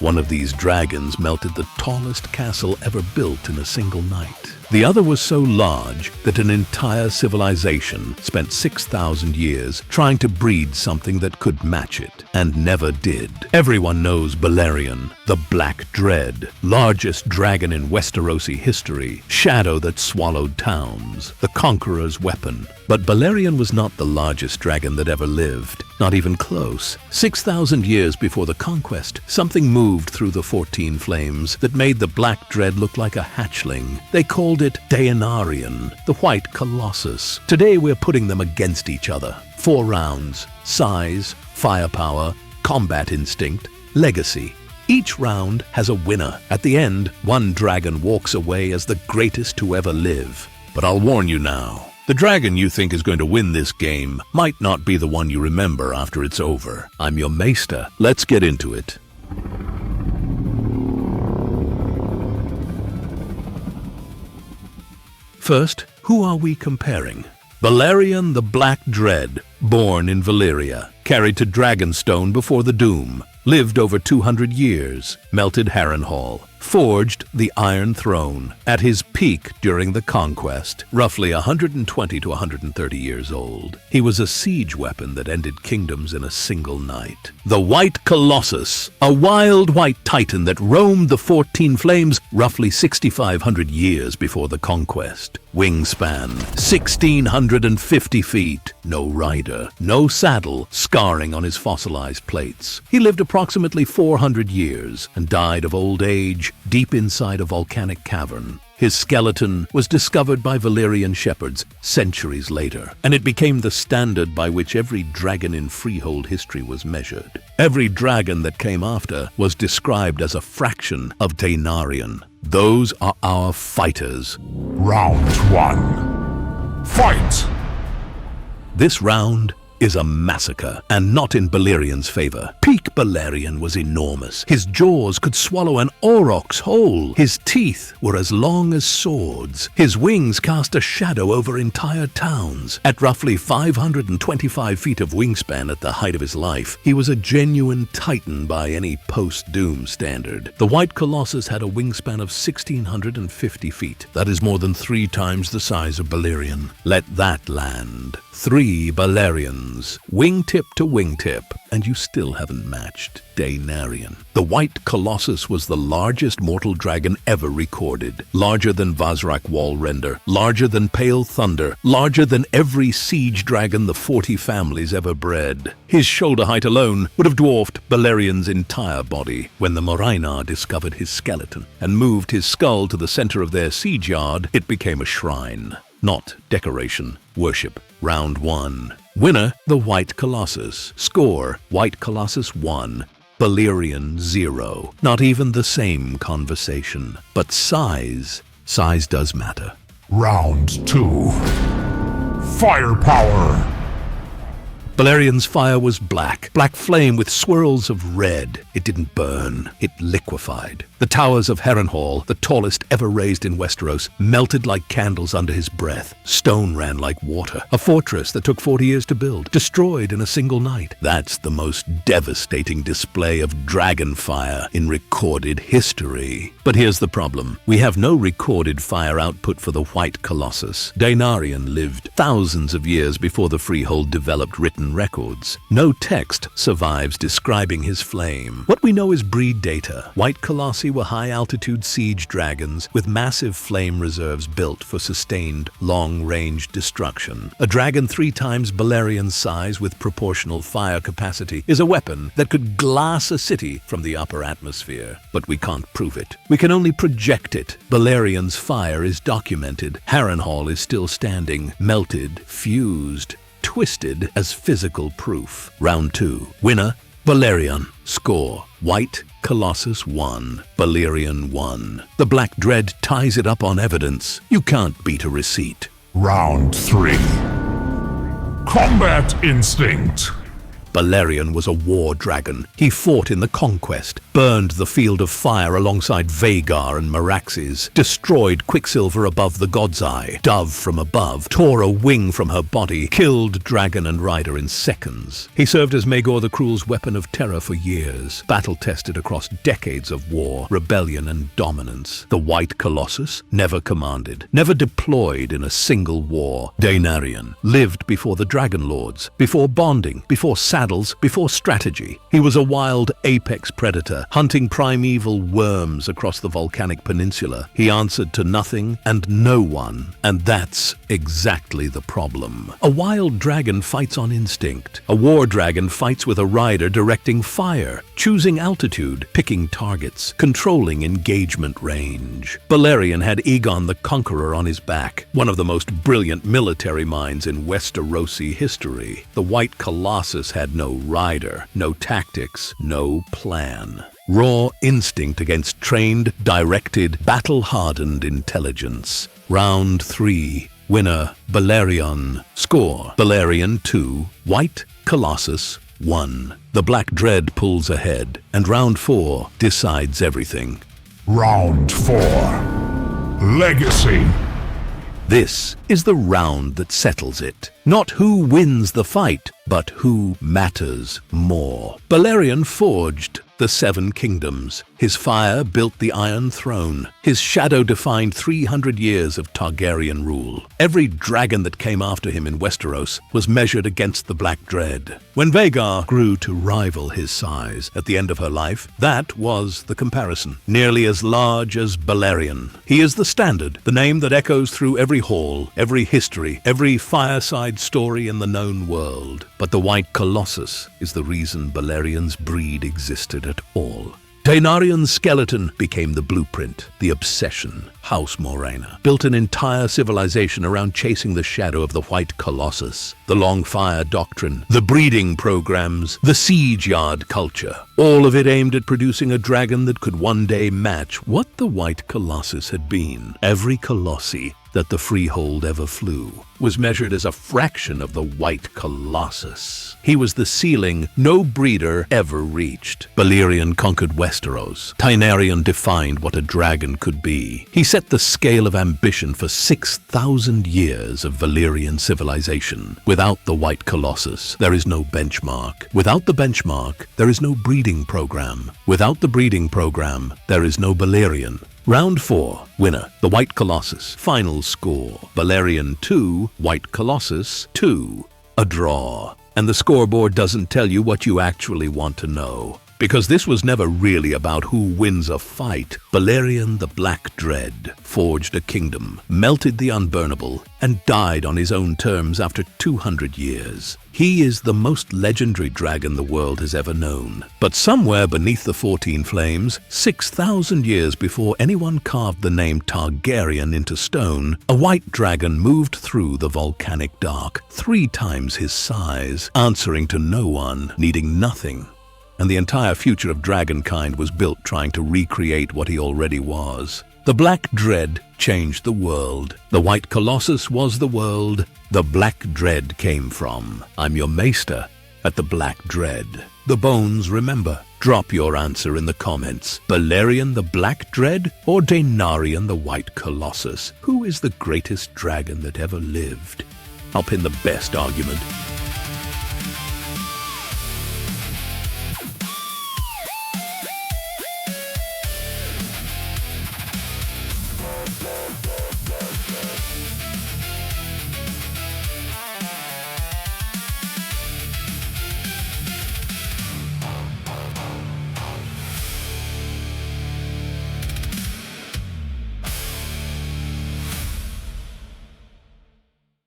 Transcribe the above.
One of these dragons melted the tallest castle ever built in a single night. The other was so large that an entire civilization spent 6,000 years trying to breed something that could match it, and never did. Everyone knows Balerion the Black Dread, largest dragon in Westerosi history, shadow that swallowed towns, the conqueror's weapon. But Balerion was not the largest dragon that ever lived, not even close. 6,000 years before the Conquest, something moved through the 14 flames that made the Black Dread look like a hatchling. They called it Daenarian, the White Colossus. Today we're putting them against each other. 4 rounds: size, firepower, combat instinct, legacy. Each round has a winner. At the end, one dragon walks away as the greatest to ever live. But I'll warn you now. The dragon you think is going to win this game might not be the one you remember after it's over. I'm your Maester. Let's get into it. First, who are we comparing? Balerion the Black Dread, born in Valyria, carried to Dragonstone before the Doom, lived over 200 years, melted Harrenhal, forged the Iron Throne at his peak during the Conquest, roughly 120 to 130 years old. He was a siege weapon that ended kingdoms in a single night. The White Colossus, a wild white titan that roamed the 14 flames roughly 6,500 years before the Conquest. Wingspan, 1,650 feet. No rider, no saddle, scarring on his fossilized plates. He lived approximately 400 years and died of old age deep inside a volcanic cavern. His skeleton was discovered by Valyrian shepherds centuries later, and it became the standard by which every dragon in Freehold history was measured. Every dragon that came after was described as a fraction of Daenarian. Those are our fighters. Round 1. Fight! This round is a massacre, and not in Balerion's favor. Peak Balerion was enormous. His jaws could swallow an aurochs whole. His teeth were as long as swords. His wings cast a shadow over entire towns. At roughly 525 feet of wingspan at the height of his life, he was a genuine titan by any post-Doom standard. The White Colossus had a wingspan of 1,650 feet. That is more than 3 times the size of Balerion. Let that land. 3 Balerions, wingtip to wingtip, and you still haven't matched Daenarian. The White Colossus was the largest mortal dragon ever recorded. Larger than Vazrak Wallrender, larger than Pale Thunder, larger than every siege dragon the 40 families ever bred. His shoulder height alone would have dwarfed Balerion's entire body. When the Morainar discovered his skeleton and moved his skull to the center of their siege yard, it became a shrine. Not decoration, worship. Round 1. Winner, the White Colossus. Score, White Colossus 1, Balerion 0. Not even the same conversation. But size does matter. Round 2. Firepower! Balerion's fire was black flame with swirls of red. It didn't burn, it liquefied. The towers of Harrenhal, the tallest ever raised in Westeros, melted like candles under his breath. Stone ran like water. A fortress that took 40 years to build, destroyed in a single night. That's the most devastating display of dragon fire in recorded history. But here's the problem. We have no recorded fire output for the White Colossus. Daenarian lived thousands of years before the Freehold developed written records. No text survives describing his flame. What we know is breed data. White Colossi were high-altitude siege dragons with massive flame reserves built for sustained, long-range destruction. A dragon 3 times Balerion's size with proportional fire capacity is a weapon that could glass a city from the upper atmosphere. But we can't prove it. We can only project it. Balerion's fire is documented. Harrenhal is still standing, melted, fused, twisted as physical proof. Round 2. Winner, Balerion. Score, White Colossus 1, Balerion 1. The Black Dread ties it up on evidence. You can't beat a receipt. Round 3. Combat instinct. Balerion was a war dragon. He fought in the Conquest, burned the field of fire alongside Vhagar and Meraxes, destroyed Quicksilver above the God's Eye, Dove from above, tore a wing from her body, killed dragon and rider in seconds. He served as Maegor the Cruel's weapon of terror for years, battle-tested across decades of war, rebellion and dominance. The White Colossus never commanded, never deployed in a single war. Daenarion lived before the Dragon Lords, before bonding, before saddles, before strategy. He was a wild apex predator, hunting primeval worms across the volcanic peninsula. He answered to nothing and no one, and that's exactly the problem. A wild dragon fights on instinct. A war dragon fights with a rider directing fire, choosing altitude, picking targets, controlling engagement range. Balerion had Aegon the Conqueror on his back, one of the most brilliant military minds in Westerosi history. The White Colossus had no rider, no tactics, no plan. Raw instinct against trained, directed, battle-hardened intelligence. Round 3. Winner, Balerion. Score, Balerion 2, White Colossus 1. The Black Dread pulls ahead, and round 4 decides everything. Round 4. Legacy. This is the round that settles it. Not who wins the fight, but who matters more. Balerion forged the 7 kingdoms. His fire built the Iron Throne. His shadow defined 300 years of Targaryen rule. Every dragon that came after him in Westeros was measured against the Black Dread. When Vhagar grew to rival his size at the end of her life, that was the comparison. Nearly as large as Balerion. He is the standard, the name that echoes through every hall, every history, every fireside story in the known world. But the White Colossus is the reason Balerion's breed existed at all. Daenarion's skeleton became the blueprint, the obsession. House Morena built an entire civilization around chasing the shadow of the White Colossus. The Long Fire Doctrine, the breeding programs, the siege yard culture. All of it aimed at producing a dragon that could one day match what the White Colossus had been. Every Colossi that the Freehold ever flew was measured as a fraction of the White Colossus. He was the ceiling no breeder ever reached. Balerion conquered Westeros. Daenarion defined what a dragon could be. He set the scale of ambition for 6,000 years of Valyrian civilization. Without the White Colossus, there is no benchmark. Without the benchmark, there is no breeding program. Without the breeding program, there is no Balerion. Round 4. Winner, the White Colossus. Final score, Balerion 2, White Colossus 2. A draw. And the scoreboard doesn't tell you what you actually want to know. Because this was never really about who wins a fight. Balerion the Black Dread forged a kingdom, melted the unburnable, and died on his own terms after 200 years. He is the most legendary dragon the world has ever known. But somewhere beneath the 14 flames, 6,000 years before anyone carved the name Targaryen into stone, a white dragon moved through the volcanic dark, 3 times his size, answering to no one, needing nothing. And the entire future of dragonkind was built trying to recreate what he already was. The Black Dread changed the world. The White Colossus was the world the Black Dread came from. I'm your Maester at the Black Dread. The Bones remember. Drop your answer in the comments. Balerion the Black Dread or Daenarion the White Colossus? Who is the greatest dragon that ever lived? I'll pin the best argument